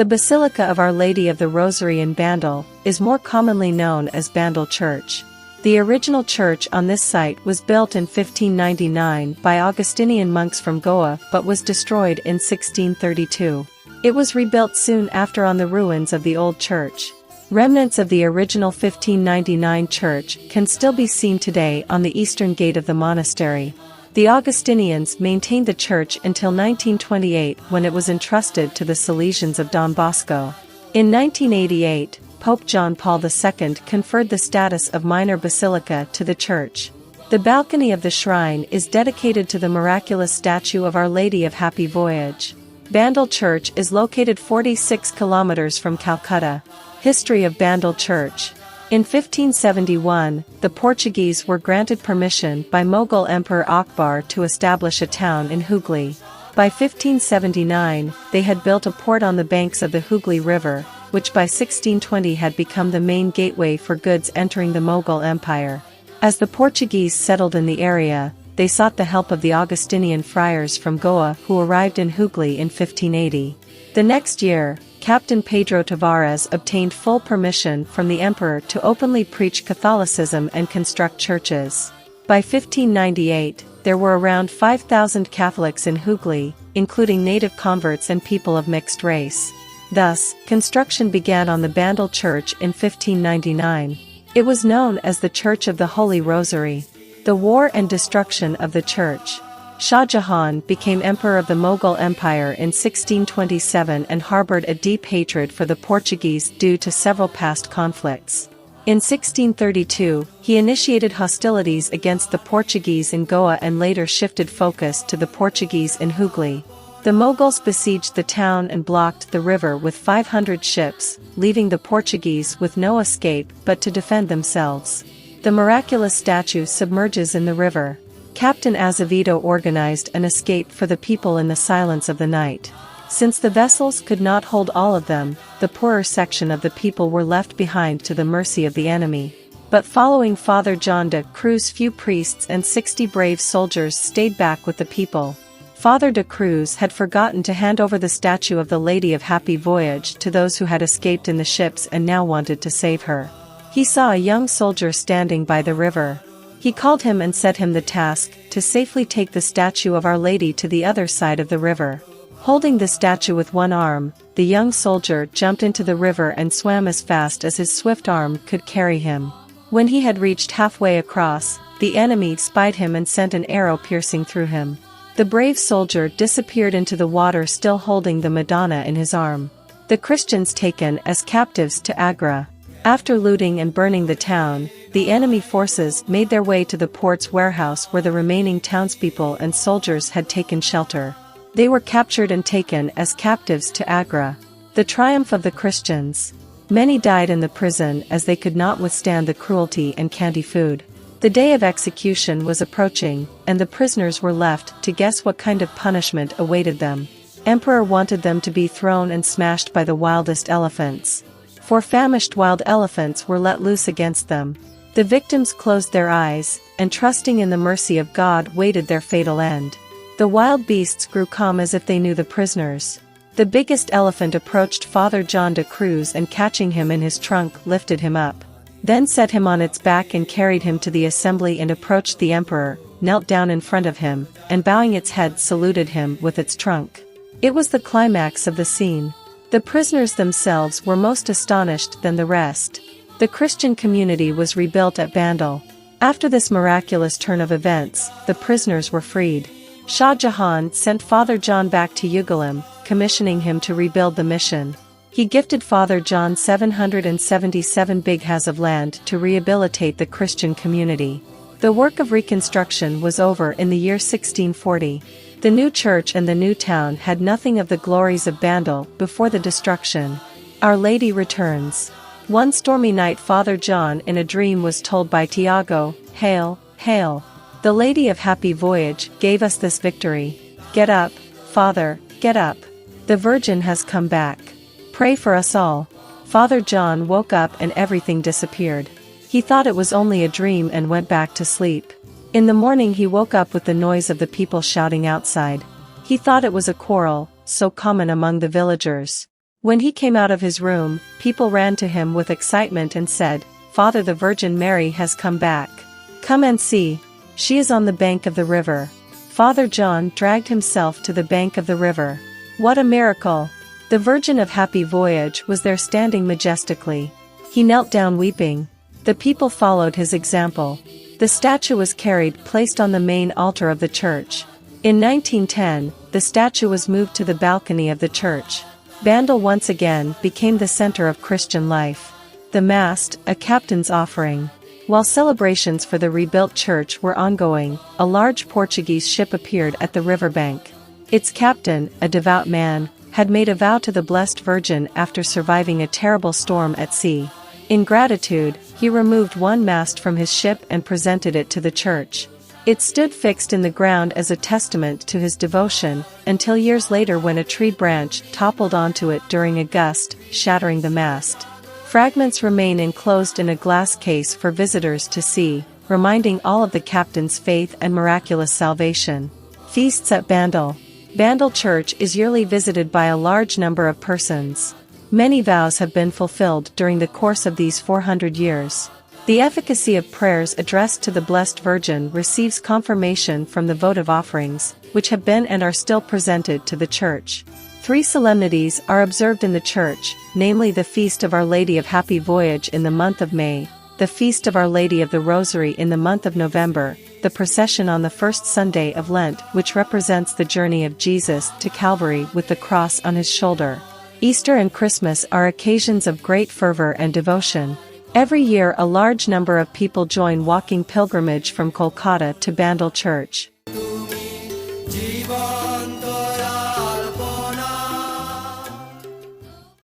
The Basilica of Our Lady of the Rosary in Bandel is more commonly known as Bandel Church. The original church on this site was built in 1599 by Augustinian monks from Goa but was destroyed in 1632. It was rebuilt soon after on the ruins of the old church. Remnants of the original 1599 church can still be seen today on the eastern gate of the monastery. The Augustinians maintained the church until 1928 when it was entrusted to the Salesians of Don Bosco. In 1988, Pope John Paul II conferred the status of minor basilica to the church. The balcony of the shrine is dedicated to the miraculous statue of Our Lady of Happy Voyage. Bandel Church is located 46 kilometers from Calcutta. History of Bandel Church. In 1571, the Portuguese were granted permission by Mughal Emperor Akbar to establish a town in Hooghly. By 1579, they had built a port on the banks of the Hooghly River, which by 1620 had become the main gateway for goods entering the Mughal Empire. As the Portuguese settled in the area, they sought the help of the Augustinian friars from Goa who arrived in Hooghly in 1580. The next year, Captain Pedro Tavares obtained full permission from the emperor to openly preach Catholicism and construct churches. By 1598, there were around 5,000 Catholics in Hooghly, including native converts and people of mixed race. Thus, construction began on the Bandel Church in 1599. It was known as the Church of the Holy Rosary. The war and destruction of the church. Shah Jahan became emperor of the Mughal Empire in 1627 and harbored a deep hatred for the Portuguese due to several past conflicts. In 1632, he initiated hostilities against the Portuguese in Goa and later shifted focus to the Portuguese in Hooghly. The Mughals besieged the town and blocked the river with 500 ships, leaving the Portuguese with no escape but to defend themselves. The miraculous statue submerges in the river. Captain Azevedo organized an escape for the people in the silence of the night. Since the vessels could not hold all of them, the poorer section of the people were left behind to the mercy of the enemy. But following Father John de Cruz, few priests and 60 brave soldiers stayed back with the people. Father de Cruz had forgotten to hand over the statue of the Lady of Happy Voyage to those who had escaped in the ships and now wanted to save her. He saw a young soldier standing by the river. He called him and set him the task to safely take the statue of Our Lady to the other side of the river. Holding the statue with one arm, the young soldier jumped into the river and swam as fast as his swift arm could carry him. When he had reached halfway across, the enemy spied him and sent an arrow piercing through him. The brave soldier disappeared into the water still holding the Madonna in his arm. The Christians taken as captives to Agra. After looting and burning the town, the enemy forces made their way to the port's warehouse where the remaining townspeople and soldiers had taken shelter. They were captured and taken as captives to Agra. The triumph of the Christians. Many died in the prison as they could not withstand the cruelty and candy food. The day of execution was approaching, and the prisoners were left to guess what kind of punishment awaited them. Emperor wanted them to be thrown and smashed by the wildest elephants. 4 famished wild elephants were let loose against them. The victims closed their eyes, and trusting in the mercy of God waited their fatal end. The wild beasts grew calm as if they knew the prisoners. The biggest elephant approached Father John de Cruz and catching him in his trunk lifted him up. Then set him on its back and carried him to the assembly and approached the emperor, knelt down in front of him, and bowing its head saluted him with its trunk. It was the climax of the scene. The prisoners themselves were most astonished than the rest. The Christian community was rebuilt at Bandel. After this miraculous turn of events, the prisoners were freed. Shah Jahan sent Father John back to Ugalim, commissioning him to rebuild the mission. He gifted Father John 777 bighas of land to rehabilitate the Christian community. The work of reconstruction was over in the year 1640. The new church and the new town had nothing of the glories of Bandel before the destruction. Our Lady returns. One stormy night Father John in a dream was told by Tiago, "Hail, hail! The Lady of Happy Voyage gave us this victory. Get up, Father, get up. The Virgin has come back. Pray for us all." Father John woke up and everything disappeared. He thought it was only a dream and went back to sleep. In the morning he woke up with the noise of the people shouting outside. He thought it was a quarrel, so common among the villagers. When he came out of his room, people ran to him with excitement and said, "Father, the Virgin Mary has come back. Come and see. She is on the bank of the river." Father John dragged himself to the bank of the river. What a miracle! The Virgin of Happy Voyage was there standing majestically. He knelt down weeping. The people followed his example. The statue was placed on the main altar of the church. In 1910, the statue was moved to the balcony of the church. Bandel once again became the center of Christian life. The mast, a captain's offering. While celebrations for the rebuilt church were ongoing, a large Portuguese ship appeared at the riverbank. Its captain, a devout man, had made a vow to the Blessed Virgin after surviving a terrible storm at sea. In gratitude, he removed one mast from his ship and presented it to the church. It stood fixed in the ground as a testament to his devotion, until years later when a tree branch toppled onto it during a gust, shattering the mast. Fragments remain enclosed in a glass case for visitors to see, reminding all of the captain's faith and miraculous salvation. Feasts at Bandel. Bandel Church is yearly visited by a large number of persons. Many vows have been fulfilled during the course of these 400 years. The efficacy of prayers addressed to the Blessed Virgin receives confirmation from the votive offerings, which have been and are still presented to the Church. 3 solemnities are observed in the Church, namely the Feast of Our Lady of Happy Voyage in the month of May, the Feast of Our Lady of the Rosary in the month of November, the procession on the first Sunday of Lent which represents the journey of Jesus to Calvary with the cross on his shoulder. Easter and Christmas are occasions of great fervor and devotion. Every year a large number of people join walking pilgrimage from Kolkata to Bandel Church.